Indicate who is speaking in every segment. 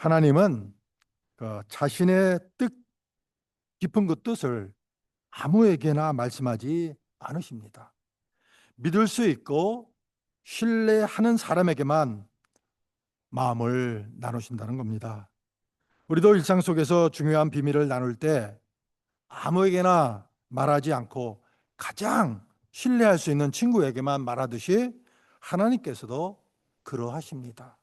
Speaker 1: 하나님은 자신의 깊은 그 뜻을 아무에게나 말씀하지 않으십니다. 믿을 수 있고 신뢰하는 사람에게만 마음을 나누신다는 겁니다. 우리도 일상 속에서 중요한 비밀을 나눌 때 아무에게나 말하지 않고 가장 신뢰할 수 있는 친구에게만 말하듯이 하나님께서도 그러하십니다.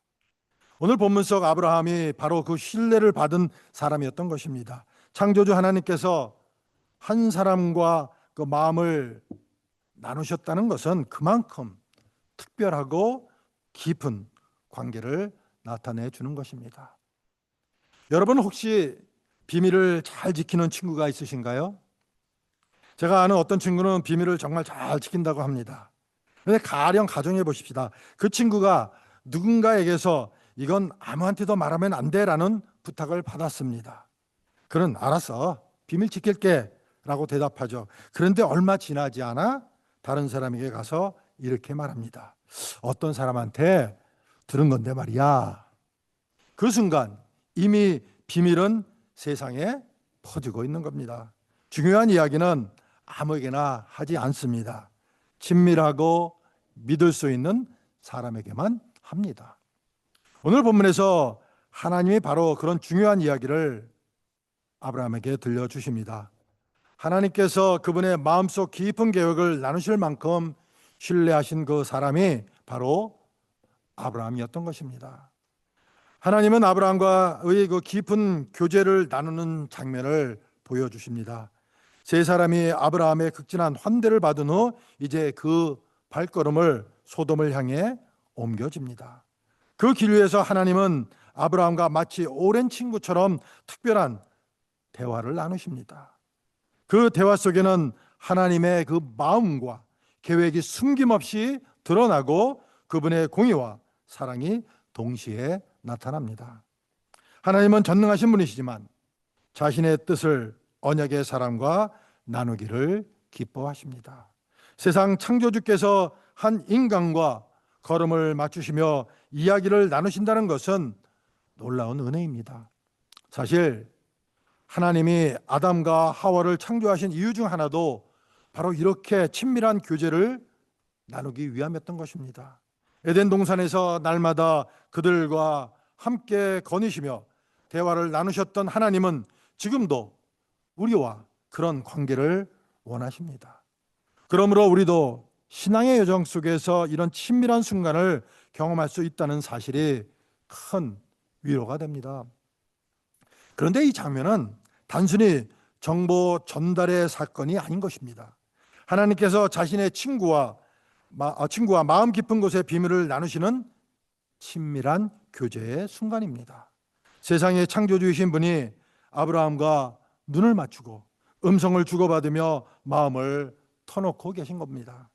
Speaker 1: 오늘 본문 속 아브라함이 바로 그 신뢰를 받은 사람이었던 것입니다. 창조주 하나님께서 한 사람과 그 마음을 나누셨다는 것은 그만큼 특별하고 깊은 관계를 나타내 주는 것입니다. 여러분 혹시 비밀을 잘 지키는 친구가 있으신가요? 제가 아는 어떤 친구는 비밀을 정말 잘 지킨다고 합니다. 그런데 가령 가정해 보십시다. 그 친구가 누군가에게서 이건 아무한테도 말하면 안 돼라는 부탁을 받았습니다. 그는 알았어, 비밀 지킬게 라고 대답하죠. 그런데 얼마 지나지 않아 다른 사람에게 가서 이렇게 말합니다. 어떤 사람한테 들은 건데 말이야. 그 순간 이미 비밀은 세상에 퍼지고 있는 겁니다. 중요한 이야기는 아무에게나 하지 않습니다. 친밀하고 믿을 수 있는 사람에게만 합니다. 오늘 본문에서 하나님이 바로 그런 중요한 이야기를 아브라함에게 들려주십니다. 하나님께서 그분의 마음속 깊은 계획을 나누실 만큼 신뢰하신 그 사람이 바로 아브라함이었던 것입니다. 하나님은 아브라함과의 그 깊은 교제를 나누는 장면을 보여주십니다. 세 사람이 아브라함의 극진한 환대를 받은 후 이제 그 발걸음을 소돔을 향해 옮겨집니다. 그 길 위에서 하나님은 아브라함과 마치 오랜 친구처럼 특별한 대화를 나누십니다. 그 대화 속에는 하나님의 그 마음과 계획이 숨김없이 드러나고 그분의 공의와 사랑이 동시에 나타납니다. 하나님은 전능하신 분이시지만 자신의 뜻을 언약의 사람과 나누기를 기뻐하십니다. 세상 창조주께서 한 인간과 걸음을 맞추시며 이야기를 나누신다는 것은 놀라운 은혜입니다. 사실 하나님이 아담과 하와를 창조하신 이유 중 하나도 바로 이렇게 친밀한 교제를 나누기 위함이었던 것입니다. 에덴 동산에서 날마다 그들과 함께 거니시며 대화를 나누셨던 하나님은 지금도 우리와 그런 관계를 원하십니다. 그러므로 우리도 신앙의 여정 속에서 이런 친밀한 순간을 경험할 수 있다는 사실이 큰 위로가 됩니다. 그런데 이 장면은 단순히 정보 전달의 사건이 아닌 것입니다. 하나님께서 자신의 친구와 마음 깊은 곳의 비밀을 나누시는 친밀한 교제의 순간입니다. 세상의 창조주이신 분이 아브라함과 눈을 맞추고 음성을 주고받으며 마음을 터놓고 계신 겁니다.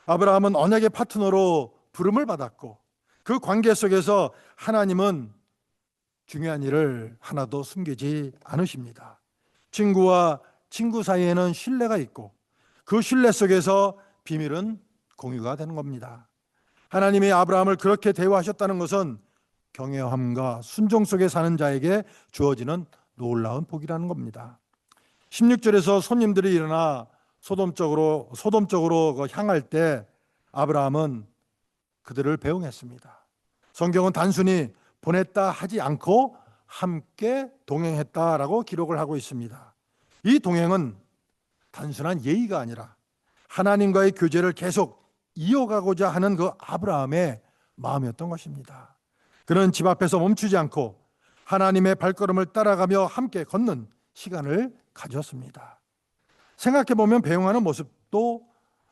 Speaker 1: 아브라함은 언약의 파트너로 부름을 받았고 그 관계 속에서 하나님은 중요한 일을 하나도 숨기지 않으십니다. 친구와 친구 사이에는 신뢰가 있고 그 신뢰 속에서 비밀은 공유가 되는 겁니다. 하나님이 아브라함을 그렇게 대우하셨다는 것은 경외함과 순종 속에 사는 자에게 주어지는 놀라운 복이라는 겁니다. 16절에서 손님들이 일어나 소돔 쪽으로 향할 때 아브라함은 그들을 배웅했습니다. 성경은 단순히 보냈다 하지 않고 함께 동행했다라고 기록을 하고 있습니다. 이 동행은 단순한 예의가 아니라 하나님과의 교제를 계속 이어가고자 하는 그 아브라함의 마음이었던 것입니다. 그는 집 앞에서 멈추지 않고 하나님의 발걸음을 따라가며 함께 걷는 시간을 가졌습니다. 생각해보면 배웅하는 모습도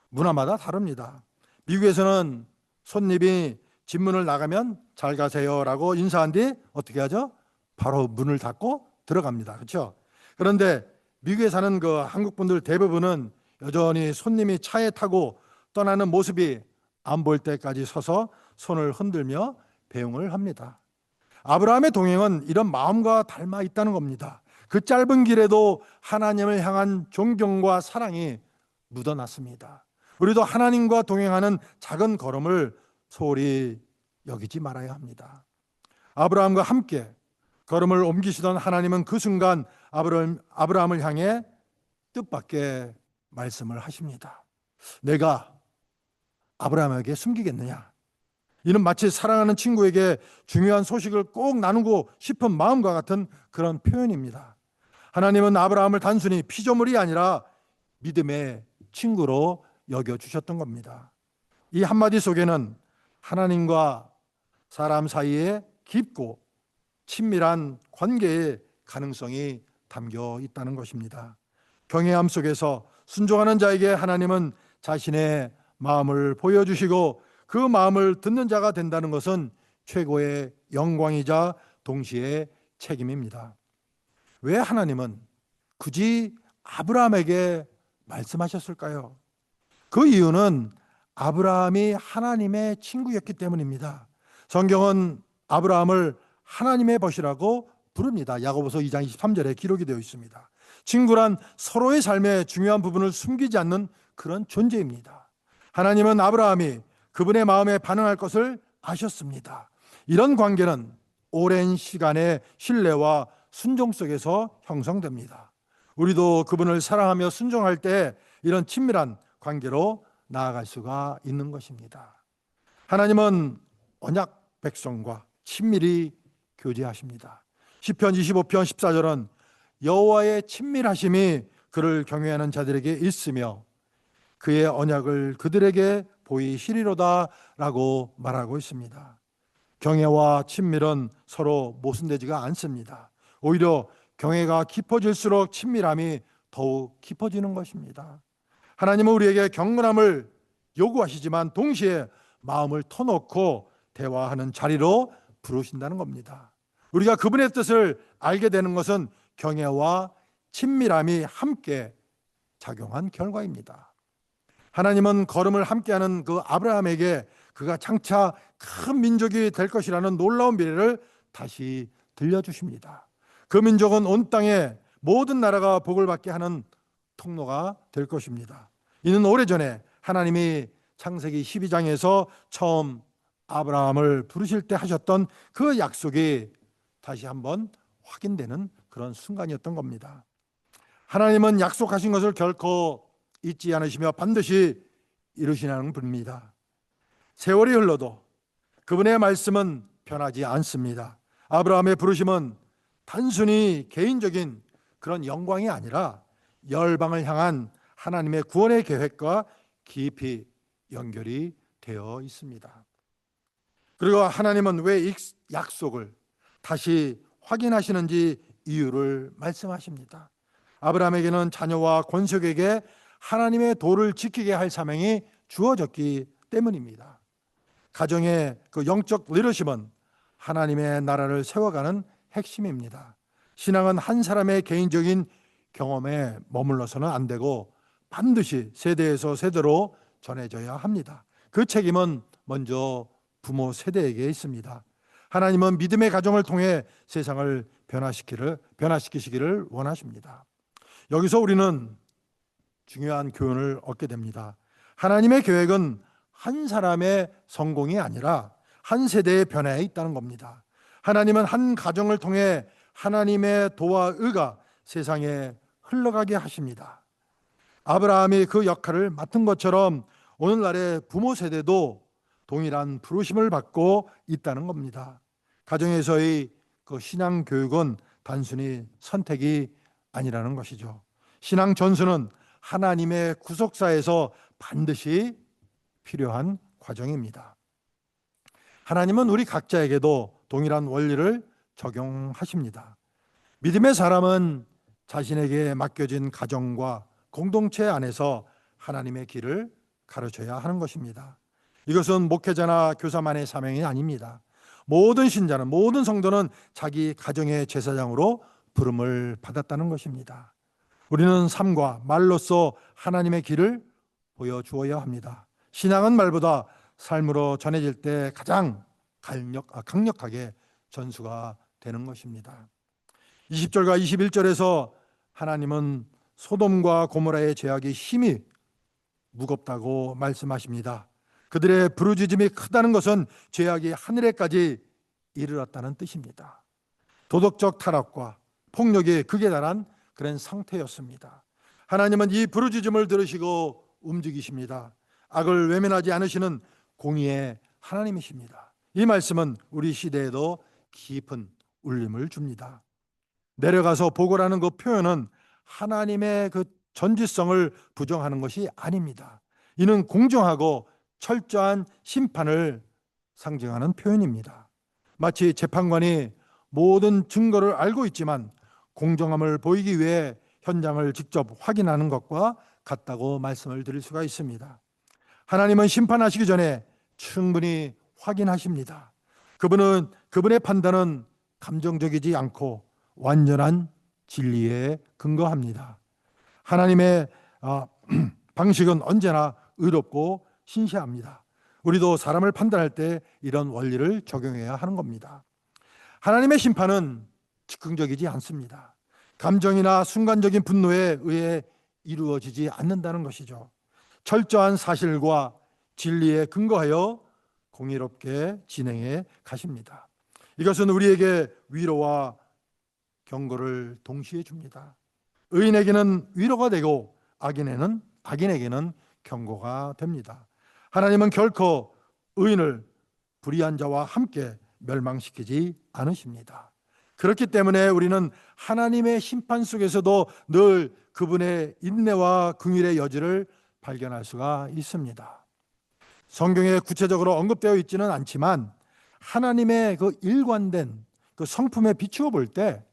Speaker 1: 문화마다 다릅니다. 미국에서는 손님이 집 문을 나가면 잘 가세요라고 인사한 뒤 어떻게 하죠? 바로 문을 닫고 들어갑니다. 그렇죠? 그런데 미국에 사는 그 한국 분들 대부분은 여전히 손님이 차에 타고 떠나는 모습이 안 보일 때까지 서서 손을 흔들며 배웅을 합니다. 아브라함의 동행은 이런 마음과 닮아 있다는 겁니다. 그 짧은 길에도 하나님을 향한 존경과 사랑이 묻어났습니다. 우리도 하나님과 동행하는 작은 걸음을 소홀히 여기지 말아야 합니다. 아브라함과 함께 걸음을 옮기시던 하나님은 그 순간 아브라함을 향해 뜻밖의 말씀을 하십니다. 내가 아브라함에게 숨기겠느냐? 이는 마치 사랑하는 친구에게 중요한 소식을 꼭 나누고 싶은 마음과 같은 그런 표현입니다. 하나님은 아브라함을 단순히 피조물이 아니라 믿음의 친구로 여겨주셨던 겁니다. 이 한마디 속에는 하나님과 사람 사이에 깊고 친밀한 관계의 가능성이 담겨 있다는 것입니다. 경외함 속에서 순종하는 자에게 하나님은 자신의 마음을 보여주시고 그 마음을 듣는 자가 된다는 것은 최고의 영광이자 동시에 책임입니다. 왜 하나님은 굳이 아브라함에게 말씀하셨을까요? 그 이유는 아브라함이 하나님의 친구였기 때문입니다. 성경은 아브라함을 하나님의 벗이라고 부릅니다. 야고보서 2장 23절에 기록이 되어 있습니다. 친구란 서로의 삶의 중요한 부분을 숨기지 않는 그런 존재입니다. 하나님은 아브라함이 그분의 마음에 반응할 것을 아셨습니다. 이런 관계는 오랜 시간의 신뢰와 순종 속에서 형성됩니다. 우리도 그분을 사랑하며 순종할 때 이런 친밀한 관계로 나아갈 수가 있는 것입니다. 하나님은 언약 백성과 친밀히 교제하십니다. 시편 25편 14절은 여호와의 친밀하심이 그를 경외하는 자들에게 있으며 그의 언약을 그들에게 보이시리로다 라고 말하고 있습니다. 경외와 친밀은 서로 모순되지가 않습니다. 오히려 경외가 깊어질수록 친밀함이 더욱 깊어지는 것입니다. 하나님은 우리에게 경건함을 요구하시지만 동시에 마음을 터놓고 대화하는 자리로 부르신다는 겁니다. 우리가 그분의 뜻을 알게 되는 것은 경외와 친밀함이 함께 작용한 결과입니다. 하나님은 걸음을 함께하는 그 아브라함에게 그가 장차 큰 민족이 될 것이라는 놀라운 미래를 다시 들려주십니다. 그 민족은 온 땅의 모든 나라가 복을 받게 하는 통로가 될 것입니다. 이는 오래전에 하나님이 창세기 12장에서 처음 아브라함을 부르실 때 하셨던 그 약속이 다시 한번 확인되는 그런 순간이었던 겁니다. 하나님은 약속하신 것을 결코 잊지 않으시며 반드시 이루시는 분입니다. 세월이 흘러도 그분의 말씀은 변하지 않습니다. 아브라함의 부르심은 단순히 개인적인 그런 영광이 아니라 열방을 향한 하나님의 구원의 계획과 깊이 연결이 되어 있습니다. 그리고 하나님은 왜 이 약속을 다시 확인하시는지 이유를 말씀하십니다. 아브라함에게는 자녀와 권속에게 하나님의 도를 지키게 할 사명이 주어졌기 때문입니다. 가정의 그 영적 리더십은 하나님의 나라를 세워가는 핵심입니다. 신앙은 한 사람의 개인적인 경험에 머물러서는 안 되고 반드시 세대에서 세대로 전해져야 합니다. 그 책임은 먼저 부모 세대에게 있습니다. 하나님은 믿음의 가정을 통해 세상을 변화시키시기를 원하십니다. 여기서 우리는 중요한 교훈을 얻게 됩니다. 하나님의 계획은 한 사람의 성공이 아니라 한 세대의 변화에 있다는 겁니다. 하나님은 한 가정을 통해 하나님의 도와 의가 세상에 흘러가게 하십니다. 아브라함이 그 역할을 맡은 것처럼 오늘날의 부모 세대도 동일한 부르심을 받고 있다는 겁니다. 가정에서의 그 신앙 교육은 단순히 선택이 아니라는 것이죠. 신앙 전수는 하나님의 구속사에서 반드시 필요한 과정입니다. 하나님은 우리 각자에게도 동일한 원리를 적용하십니다. 믿음의 사람은 자신에게 맡겨진 가정과 공동체 안에서 하나님의 길을 가르쳐야 하는 것입니다. 이것은 목회자나 교사만의 사명이 아닙니다. 모든 신자는, 모든 성도는 자기 가정의 제사장으로 부름을 받았다는 것입니다. 우리는 삶과 말로써 하나님의 길을 보여주어야 합니다. 신앙은 말보다 삶으로 전해질 때 가장 강력하게 전수가 되는 것입니다. 20절과 21절에서 하나님은 소돔과 고모라의 죄악이 힘이 무겁다고 말씀하십니다. 그들의 부르짖음이 크다는 것은 죄악이 하늘에까지 이르렀다는 뜻입니다. 도덕적 타락과 폭력이 극에 달한 그런 상태였습니다. 하나님은 이 부르짖음을 들으시고 움직이십니다. 악을 외면하지 않으시는 공의의 하나님이십니다. 이 말씀은 우리 시대에도 깊은 울림을 줍니다. 내려가서 보고라는 그 표현은 하나님의 그 전지성을 부정하는 것이 아닙니다. 이는 공정하고 철저한 심판을 상징하는 표현입니다. 마치 재판관이 모든 증거를 알고 있지만 공정함을 보이기 위해 현장을 직접 확인하는 것과 같다고 말씀을 드릴 수가 있습니다. 하나님은 심판하시기 전에 충분히 확인하십니다. 그분의 판단은 감정적이지 않고 완전한 진리에 근거합니다. 하나님의 방식은 언제나 의롭고 신실합니다. 우리도 사람을 판단할 때 이런 원리를 적용해야 하는 겁니다. 하나님의 심판은 즉흥적이지 않습니다. 감정이나 순간적인 분노에 의해 이루어지지 않는다는 것이죠. 철저한 사실과 진리에 근거하여 공의롭게 진행해 가십니다. 이것은 우리에게 위로와 경고를 동시에 줍니다. 의인에게는 위로가 되고 악인에게는 경고가 됩니다. 하나님은 결코 의인을 불의한 자와 함께 멸망시키지 않으십니다. 그렇기 때문에 우리는 하나님의 심판 속에서도 늘 그분의 인내와 긍휼의 여지를 발견할 수가 있습니다. 성경에 구체적으로 언급되어 있지는 않지만 하나님의 그 일관된 그 성품에 비추어 볼 때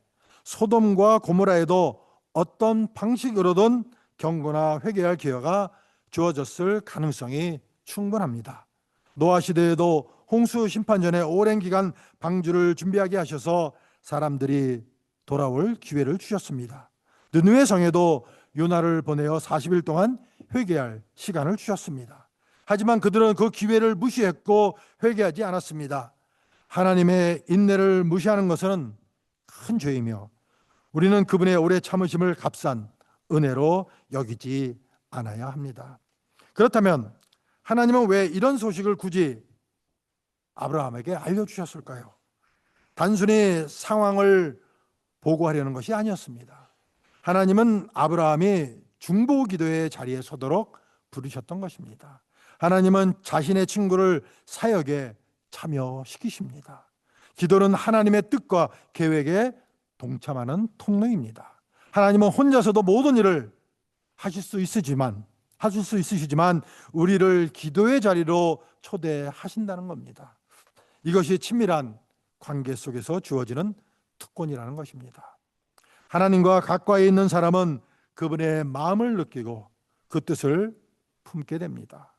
Speaker 1: 소돔과 고모라에도 어떤 방식으로든 경고나 회개할 기회가 주어졌을 가능성이 충분합니다. 노아 시대에도 홍수 심판 전에 오랜 기간 방주를 준비하게 하셔서 사람들이 돌아올 기회를 주셨습니다. 느느웨 성에도 요나를 보내어 40일 동안 회개할 시간을 주셨습니다. 하지만 그들은 그 기회를 무시했고 회개하지 않았습니다. 하나님의 인내를 무시하는 것은 큰 죄이며 우리는 그분의 오래 참으심을 값싼 은혜로 여기지 않아야 합니다. 그렇다면 하나님은 왜 이런 소식을 굳이 아브라함에게 알려주셨을까요? 단순히 상황을 보고하려는 것이 아니었습니다. 하나님은 아브라함이 중보기도의 자리에 서도록 부르셨던 것입니다. 하나님은 자신의 친구를 사역에 참여시키십니다. 기도는 하나님의 뜻과 계획에 동참하는 통로입니다. 하나님은 혼자서도 모든 일을 하실 수 있으시지만 우리를 기도의 자리로 초대하신다는 겁니다. 이것이 친밀한 관계 속에서 주어지는 특권이라는 것입니다. 하나님과 가까이 있는 사람은 그분의 마음을 느끼고 그 뜻을 품게 됩니다.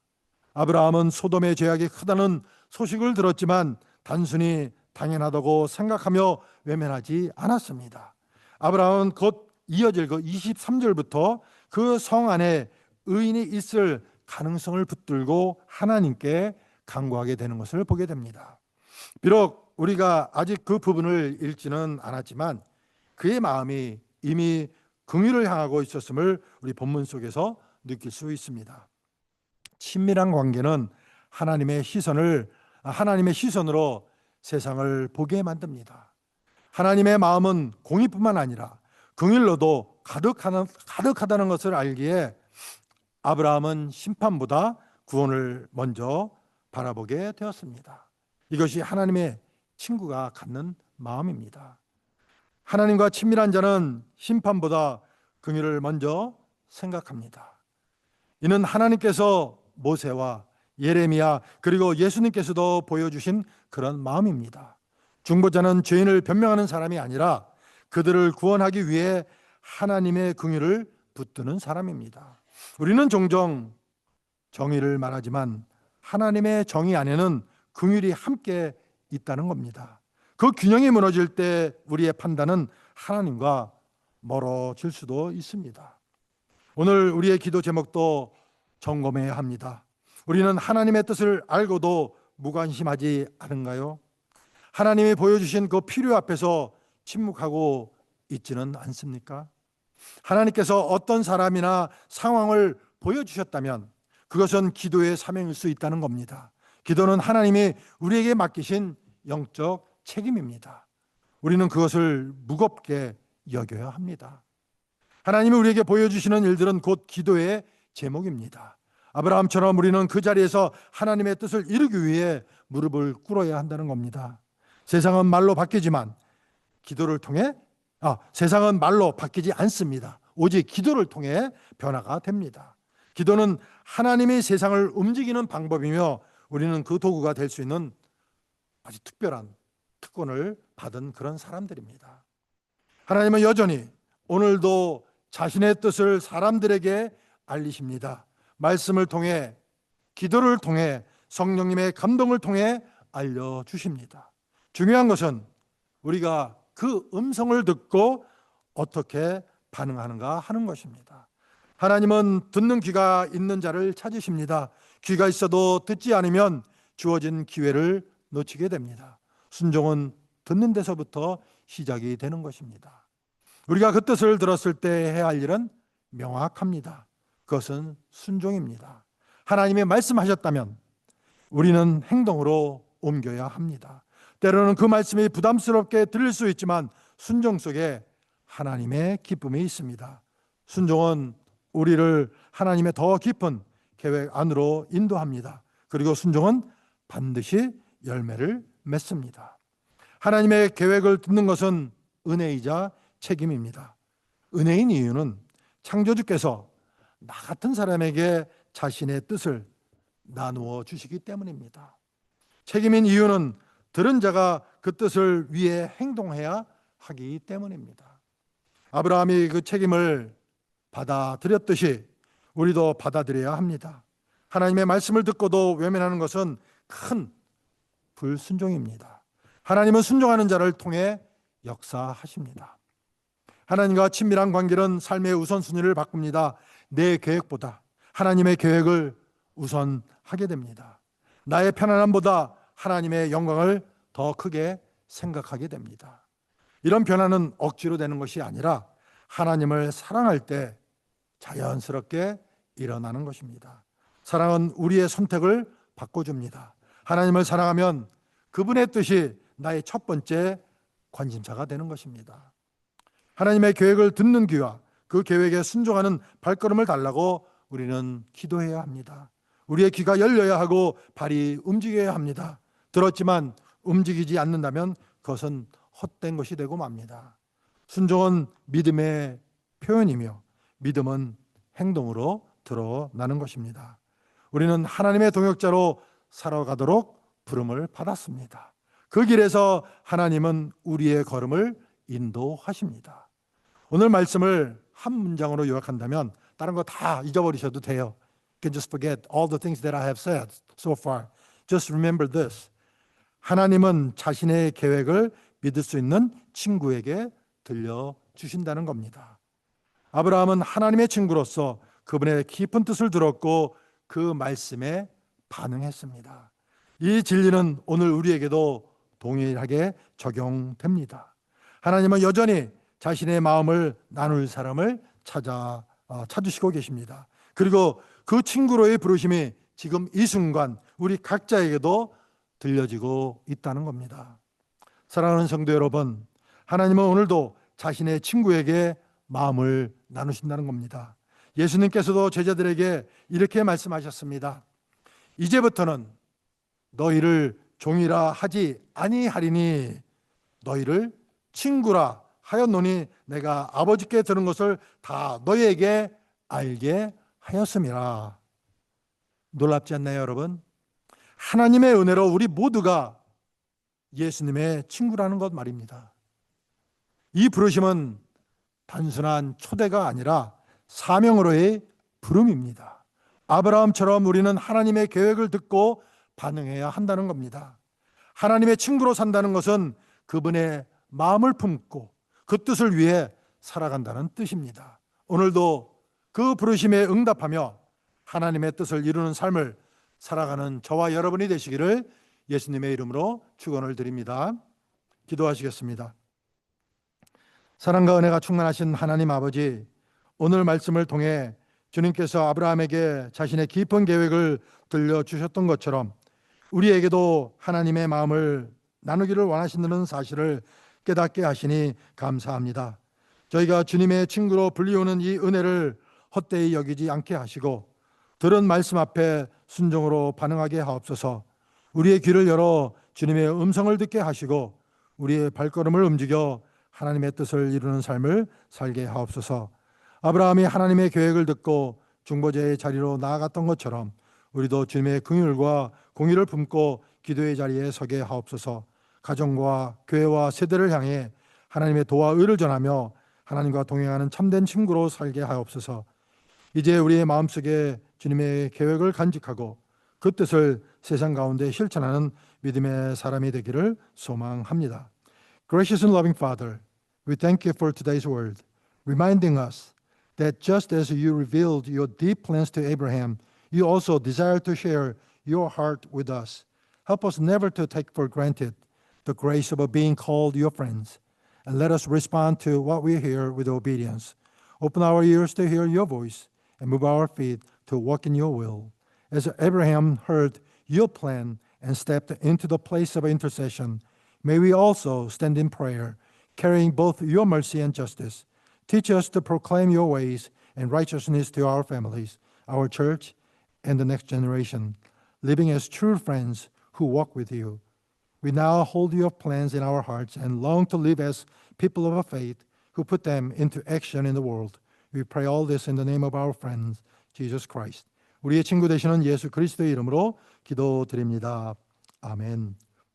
Speaker 1: 아브라함은 소돔의 죄악이 크다는 소식을 들었지만 단순히 당연하다고 생각하며 외면하지 않았습니다. 아브라함은 곧 이어질 그 23절부터 그 성 안에 의인이 있을 가능성을 붙들고 하나님께 간구하게 되는 것을 보게 됩니다. 비록 우리가 아직 그 부분을 읽지는 않았지만 그의 마음이 이미 긍휼을 향하고 있었음을 우리 본문 속에서 느낄 수 있습니다. 친밀한 관계는 하나님의 시선으로 세상을 보게 만듭니다. 하나님의 마음은 공의뿐만 아니라 긍휼로도 가득하다는 것을 알기에 아브라함은 심판보다 구원을 먼저 바라보게 되었습니다. 이것이 하나님의 친구가 갖는 마음입니다. 하나님과 친밀한 자는 심판보다 긍휼을 먼저 생각합니다. 이는 하나님께서 모세와 예레미야 그리고 예수님께서도 보여주신 그런 마음입니다. 중보자는 죄인을 변명하는 사람이 아니라 그들을 구원하기 위해 하나님의 긍휼을 붙드는 사람입니다. 우리는 종종 정의를 말하지만 하나님의 정의 안에는 긍휼이 함께 있다는 겁니다. 그 균형이 무너질 때 우리의 판단은 하나님과 멀어질 수도 있습니다. 오늘 우리의 기도 제목도 점검해야 합니다. 우리는 하나님의 뜻을 알고도 무관심하지 않은가요? 하나님이 보여주신 그 필요 앞에서 침묵하고 있지는 않습니까? 하나님께서 어떤 사람이나 상황을 보여주셨다면 그것은 기도의 사명일 수 있다는 겁니다. 기도는 하나님이 우리에게 맡기신 영적 책임입니다. 우리는 그것을 무겁게 여겨야 합니다. 하나님이 우리에게 보여주시는 일들은 곧 기도의 제목입니다. 아브라함처럼 우리는 그 자리에서 하나님의 뜻을 이루기 위해 무릎을 꿇어야 한다는 겁니다. 세상은 말로 바뀌지만 기도를 통해 세상은 말로 바뀌지 않습니다. 오직 기도를 통해 변화가 됩니다. 기도는 하나님이 세상을 움직이는 방법이며 우리는 그 도구가 될 수 있는 아주 특별한 특권을 받은 그런 사람들입니다. 하나님은 여전히 오늘도 자신의 뜻을 사람들에게 알리십니다. 말씀을 통해, 기도를 통해, 성령님의 감동을 통해 알려주십니다. 중요한 것은 우리가 그 음성을 듣고 어떻게 반응하는가 하는 것입니다. 하나님은 듣는 귀가 있는 자를 찾으십니다. 귀가 있어도 듣지 않으면 주어진 기회를 놓치게 됩니다. 순종은 듣는 데서부터 시작이 되는 것입니다. 우리가 그 뜻을 들었을 때 해야 할 일은 명확합니다. 그것은 순종입니다. 하나님이 말씀하셨다면 우리는 행동으로 옮겨야 합니다. 때로는 그 말씀이 부담스럽게 들릴 수 있지만 순종 속에 하나님의 기쁨이 있습니다. 순종은 우리를 하나님의 더 깊은 계획 안으로 인도합니다. 그리고 순종은 반드시 열매를 맺습니다. 하나님의 계획을 듣는 것은 은혜이자 책임입니다. 은혜인 이유는 창조주께서 나 같은 사람에게 자신의 뜻을 나누어 주시기 때문입니다. 책임인 이유는 들은 자가 그 뜻을 위해 행동해야 하기 때문입니다. 아브라함이 그 책임을 받아들였듯이 우리도 받아들여야 합니다. 하나님의 말씀을 듣고도 외면하는 것은 큰 불순종입니다. 하나님은 순종하는 자를 통해 역사하십니다. 하나님과 친밀한 관계는 삶의 우선순위를 바꿉니다. 내 계획보다 하나님의 계획을 우선하게 됩니다. 나의 편안함보다 하나님의 영광을 더 크게 생각하게 됩니다. 이런 변화는 억지로 되는 것이 아니라 하나님을 사랑할 때 자연스럽게 일어나는 것입니다. 사랑은 우리의 선택을 바꿔줍니다. 하나님을 사랑하면 그분의 뜻이 나의 첫 번째 관심사가 되는 것입니다. 하나님의 계획을 듣는 귀와 그 계획에 순종하는 발걸음을 달라고 우리는 기도해야 합니다. 우리의 귀가 열려야 하고 발이 움직여야 합니다. 들었지만 움직이지 않는다면 그것은 헛된 것이 되고 맙니다. 순종은 믿음의 표현이며 믿음은 행동으로 드러나는 것입니다. 우리는 하나님의 동역자로 살아가도록 부름을 받았습니다. 그 길에서 하나님은 우리의 걸음을 인도하십니다. 오늘 말씀을 한 문장으로 요약한다면 다른 거 다 잊어버리셔도 돼요. You can just forget all the things that I have said so far. Just remember this. 하나님은 자신의 계획을 믿을 수 있는 친구에게 들려주신다는 겁니다. 아브라함은 하나님의 친구로서 그분의 깊은 뜻을 들었고 그 말씀에 반응했습니다. 이 진리는 오늘 우리에게도 동일하게 적용됩니다. 하나님은 여전히 자신의 마음을 나눌 사람을 찾으시고 계십니다. 그리고 그 친구로의 부르심이 지금 이 순간 우리 각자에게도 들려지고 있다는 겁니다. 사랑하는 성도 여러분, 하나님은 오늘도 자신의 친구에게 마음을 나누신다는 겁니다. 예수님께서도 제자들에게 이렇게 말씀하셨습니다. 이제부터는 너희를 종이라 하지 아니하리니 너희를 친구라 하였노니 내가 아버지께 들은 것을 다 너희에게 알게 하였음이라. 놀랍지 않나요, 여러분? 하나님의 은혜로 우리 모두가 예수님의 친구라는 것 말입니다. 이 부르심은 단순한 초대가 아니라 사명으로의 부름입니다. 아브라함처럼 우리는 하나님의 계획을 듣고 반응해야 한다는 겁니다. 하나님의 친구로 산다는 것은 그분의 마음을 품고 그 뜻을 위해 살아간다는 뜻입니다. 오늘도 그 부르심에 응답하며 하나님의 뜻을 이루는 삶을 살아가는 저와 여러분이 되시기를 예수님의 이름으로 축원을 드립니다. 기도하시겠습니다. 사랑과 은혜가 충만하신 하나님 아버지, 오늘 말씀을 통해 주님께서 아브라함에게 자신의 깊은 계획을 들려주셨던 것처럼 우리에게도 하나님의 마음을 나누기를 원하시는 사실을 깨닫게 하시니 감사합니다. 저희가 주님의 친구로 불리우는 이 은혜를 헛되이 여기지 않게 하시고 들은 말씀 앞에 순종으로 반응하게 하옵소서. 우리의 귀를 열어 주님의 음성을 듣게 하시고 우리의 발걸음을 움직여 하나님의 뜻을 이루는 삶을 살게 하옵소서. 아브라함이 하나님의 계획을 듣고 중보자의 자리로 나아갔던 것처럼 우리도 주님의 긍휼과 공의를 품고 기도의 자리에 서게 하옵소서. 가정과 교회와 세대를 향해 하나님의 도와 의를 전하며 하나님과 동행하는 참된 친구로 살게 하옵소서. 이제 우리의 마음속에 주님의 계획을 간직하고 그 뜻을 세상 가운데 실천하는 믿음의 사람이 되기를 소망합니다. Gracious and loving Father, we thank you for today's word, reminding us that just as you revealed your deep plans to Abraham, you also desire to share your heart with us. Help us never to take for granted the grace of being called your friends, and let us respond to what we hear with obedience. Open our ears to hear your voice, and move our feet to walk in your will. As Abraham heard your plan and stepped into the place of intercession, may we also stand in prayer, carrying both your mercy and justice. Teach us to proclaim your ways and righteousness to our families, our church, and the next generation, living as true friends who walk with you. We now hold your plans in our hearts and long to live as people of faith who put them into action in the world. We pray all this in the name of our friend, Jesus Christ. 우리의 친구 되시는 예수 그리스도의 이름으로 기도드립니다. 아멘.